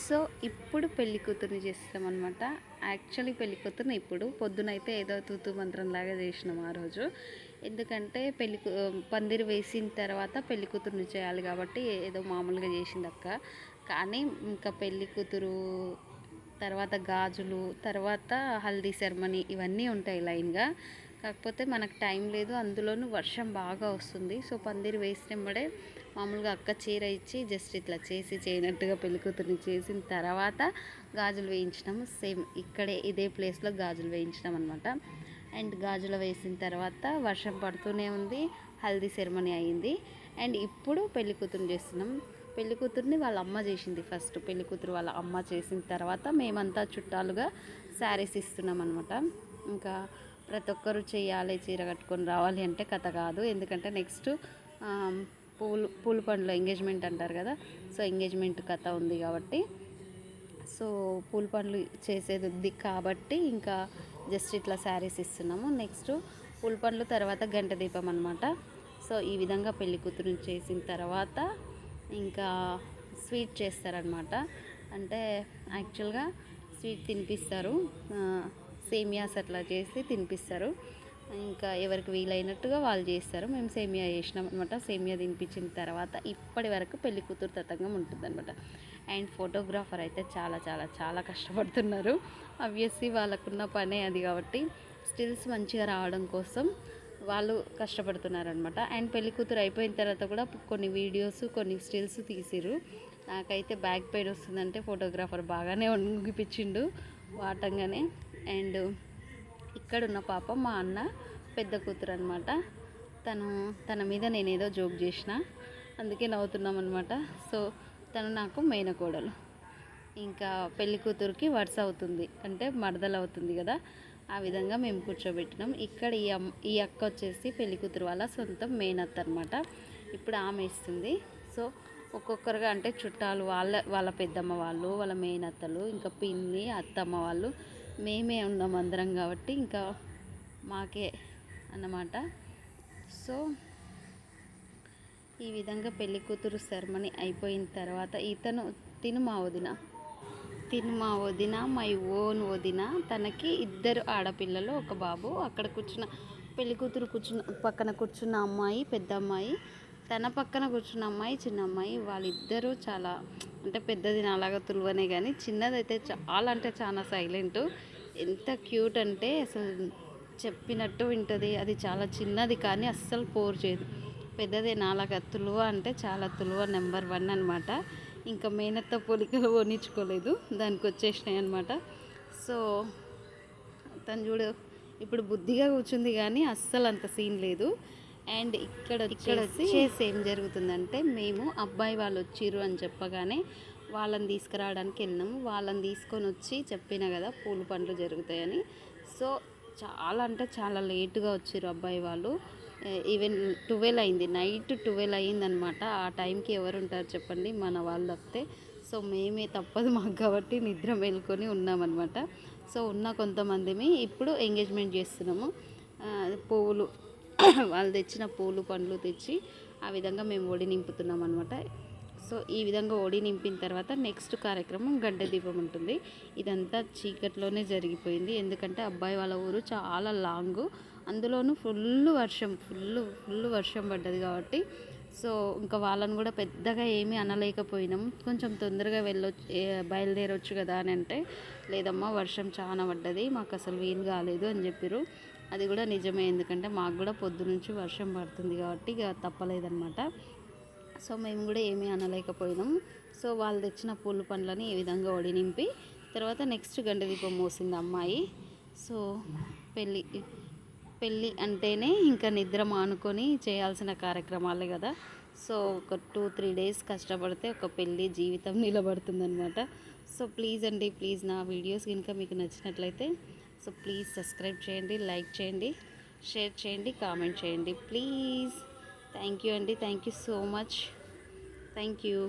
So ఇప్పుడు పెళ్లి కూతుర్ని చేస్తాం అనమాట. యాక్చువల్లీ పెళ్లి కూతుర్ని ఇప్పుడు పొద్దునైతే ఏదో తూతూ మంత్రం లాగా చేసినాం ఆ రోజు. ఎందుకంటే పందిరి వేసిన తర్వాత పెళ్లి కూతుర్ని చేయాలి కాబట్టి ఏదో మామూలుగా చేసింది అక్క. కానీ ఇంకా పెళ్లి కూతురు తర్వాత గాజులు, తర్వాత హల్దీ సెరమనీ ఇవన్నీ ఉంటాయి లైన్గా. కాకపోతే మనకు టైం లేదు, అందులోనూ వర్షం బాగా వస్తుంది. సో పందిరి వేసినప్పుడే మామూలుగా అక్క చీర ఇచ్చి జస్ట్ ఇట్లా చేసి చేయనట్టుగా పెళ్ళికూతురిని చేసిన తర్వాత గాజులు వేయించినాము. సేమ్ ఇక్కడే ఇదే ప్లేస్లో గాజులు వేయించినాం అనమాట. అండ్ గాజులు వేసిన తర్వాత వర్షం పడుతూనే ఉంది, హల్దీ సెరమనీ అయింది. అండ్ ఇప్పుడు పెళ్ళికూతురుని చేస్తున్నాం. పెళ్ళికూతురిని వాళ్ళ అమ్మ చేసింది ఫస్ట్. పెళ్ళికూతురు వాళ్ళ అమ్మ చేసిన తర్వాత మేమంతా చుట్టాలుగా శారీస్ ఇస్తున్నాం అనమాట. ఇంకా ప్రతి ఒక్కరు చేయాలి, చీర కట్టుకొని రావాలి అంటే కథ కాదు. ఎందుకంటే నెక్స్ట్ పూల పండ్లు ఎంగేజ్మెంట్ అంటారు కదా, సో ఎంగేజ్మెంట్ కథ ఉంది కాబట్టి, సో పూల పండ్లు చేసేది ఉంది కాబట్టి ఇంకా జస్ట్ ఇట్లా శారీస్ ఇస్తున్నాము. నెక్స్ట్ పూల పండ్లు తర్వాత గంట దీపం అనమాట. సో ఈ విధంగా పెళ్లి కూతురుని చేసిన తర్వాత ఇంకా స్వీట్ చేస్తారనమాట. అంటే యాక్చువల్గా స్వీట్ తినిపిస్తారు, సేమియాస్ అట్లా చేసి తినిపిస్తారు. ఇంకా ఎవరికి వీలైనట్టుగా వాళ్ళు చేస్తారు. మేము సేమియా చేసినాం అనమాట. సేమియా తినిపించిన తర్వాత ఇప్పటి వరకు పెళ్లి కూతురు తతంగం ఉంటుందన్నమాట. అండ్ ఫోటోగ్రాఫర్ అయితే చాలా చాలా చాలా కష్టపడుతున్నారు. ఆబ్వియస్లీ వాళ్ళకున్న పనే అది కాబట్టి స్టిల్స్ మంచిగా రావడం కోసం వాళ్ళు కష్టపడుతున్నారనమాట. అండ్ పెళ్లి కూతురు అయిపోయిన తర్వాత కూడా కొన్ని వీడియోస్, కొన్ని స్టిల్స్ తీసిరు. నాకైతే బ్యాక్ పెయిన్ వస్తుందంటే ఫోటోగ్రాఫర్ బాగానే వంగిపించిండు వాటంగానే. అండ్ ఇక్కడున్న పాప మా అన్న పెద్ద కూతురు అనమాట. తన మీద నేనేదో జోక్ చేసిన, అందుకే నవ్వుతున్నాం అనమాట. సో తను నాకు మేనకోడలు. ఇంకా పెళ్లి కూతురికి వరుస అవుతుంది, అంటే మరదలు అవుతుంది కదా, ఆ విధంగా మేము కూర్చోబెట్టినాం. ఇక్కడ ఈ అక్క వచ్చేసి పెళ్లి కూతురు వాళ్ళ సొంతం మేనత్త అనమాట. ఇప్పుడు ఆమె ఇస్తుంది. సో ఒక్కొక్కరుగా అంటే చుట్టాలు వాళ్ళ పెద్దమ్మ వాళ్ళు, వాళ్ళ మేనత్తలు, ఇంకా పిన్ని, అత్తమ్మ వాళ్ళు, మేమే ఉన్నాం అందరం కాబట్టి ఇంకా మాకే అన్నమాట. సో ఈ విధంగా పెళ్లి కూతురు సెరమనీ అయిపోయిన తర్వాత తిను మా వదిన మై ఓన్ వదిన. తనకి 2 ఆడపిల్లలు, 1 బాబు. అక్కడ పెళ్లి కూతురు పక్కన కూర్చున్న అమ్మాయి పెద్ద అమ్మాయి, తన పక్కన కూర్చున్న అమ్మాయి చిన్న అమ్మాయి. వాళ్ళిద్దరూ చాలా అంటే పెద్దది నాలాగా తులువనే కానీ చిన్నదైతే చాలా అంటే చాలా సైలెంట్. ఎంత క్యూట్ అంటే అసలు చెప్పినట్టు వింటుంది. అది చాలా చిన్నది కానీ అస్సలు పోర్ చేయదు. పెద్దదే నాలాగా తులువ అంటే చాలా తులువ నెంబర్ 1 అనమాట. ఇంకా మేనత్త పోలికలు పోనిచ్చుకోలేదు, దానికి వచ్చేసినాయి అనమాట. సో తను చూడు ఇప్పుడు బుద్ధిగా కూర్చుంది కానీ అస్సలు అంత సీన్ లేదు. అండ్ ఇక్కడ వచ్చేసి ఏం జరుగుతుందంటే, మేము అబ్బాయి వాళ్ళు వచ్చిర్రు అని చెప్పగానే వాళ్ళని తీసుకురావడానికి వెళ్ళినాము. వాళ్ళని తీసుకొని వచ్చి చెప్పిన కదా పూల పండ్లు జరుగుతాయని. సో చాలా అంటే చాలా లేటుగా వచ్చిర్రు అబ్బాయి వాళ్ళు. ఈవెన్ 12 అయింది, నైట్ 12 అయిందనమాట. ఆ టైంకి ఎవరు ఉంటారు చెప్పండి, మన వాళ్ళు తప్పితే. సో మేమే తప్పదు మాకు కాబట్టి నిద్ర మేల్కొని ఉన్నామన్నమాట. సో ఉన్న కొంతమందిమి ఇప్పుడు ఎంగేజ్మెంట్ చేస్తున్నాము. పువ్వులు వాళ్ళు తెచ్చిన పూలు పండ్లు తెచ్చి ఆ విధంగా మేము ఒడి నింపుతున్నాం అనమాట. సో ఈ విధంగా ఒడి నింపిన తర్వాత నెక్స్ట్ కార్యక్రమం గంట దీపం ఉంటుంది. ఇదంతా చీకట్లోనే జరిగిపోయింది, ఎందుకంటే అబ్బాయి వాళ్ళ ఊరు చాలా లాంగు, అందులోనూ ఫుల్ వర్షం పడ్డది కాబట్టి. సో ఇంకా వాళ్ళని కూడా పెద్దగా ఏమీ అనలేకపోయినాం. కొంచెం తొందరగా బయలుదేరొచ్చు కదా అని అంటే, లేదమ్మా వర్షం చాలా పడ్డది, మాకు అసలు వీలు కాలేదు అని చెప్పారు. అది కూడా నిజమే, ఎందుకంటే మాకు కూడా పొద్దునుంచి వర్షం పడుతుంది కాబట్టి ఇక తప్పలేదన్నమాట. సో మేము కూడా ఏమీ అనలేకపోయినాం. సో వాళ్ళు తెచ్చిన పూల పండ్లని ఈ విధంగా ఒడి నింపి తర్వాత నెక్స్ట్ గంట దీపం మోసింది అమ్మాయి. సో పెళ్ళి అంటేనే ఇంకా నిద్ర మానుకొని చేయాల్సిన కార్యక్రమాలే కదా. సో ఒక 2-3 డేస్ కష్టపడితే ఒక పెళ్ళి జీవితం నిలబడుతుందనమాట. సో ప్లీజ్ అండి, ప్లీజ్ నా వీడియోస్ కనుక మీకు నచ్చినట్లయితే సో ప్లీజ్ సబ్స్క్రైబ్ చేయండి, లైక్ చేయండి, షేర్ చేయండి, కామెంట్ చేయండి ప్లీజ్. థ్యాంక్ యూ అండి, thank you so much, thank you.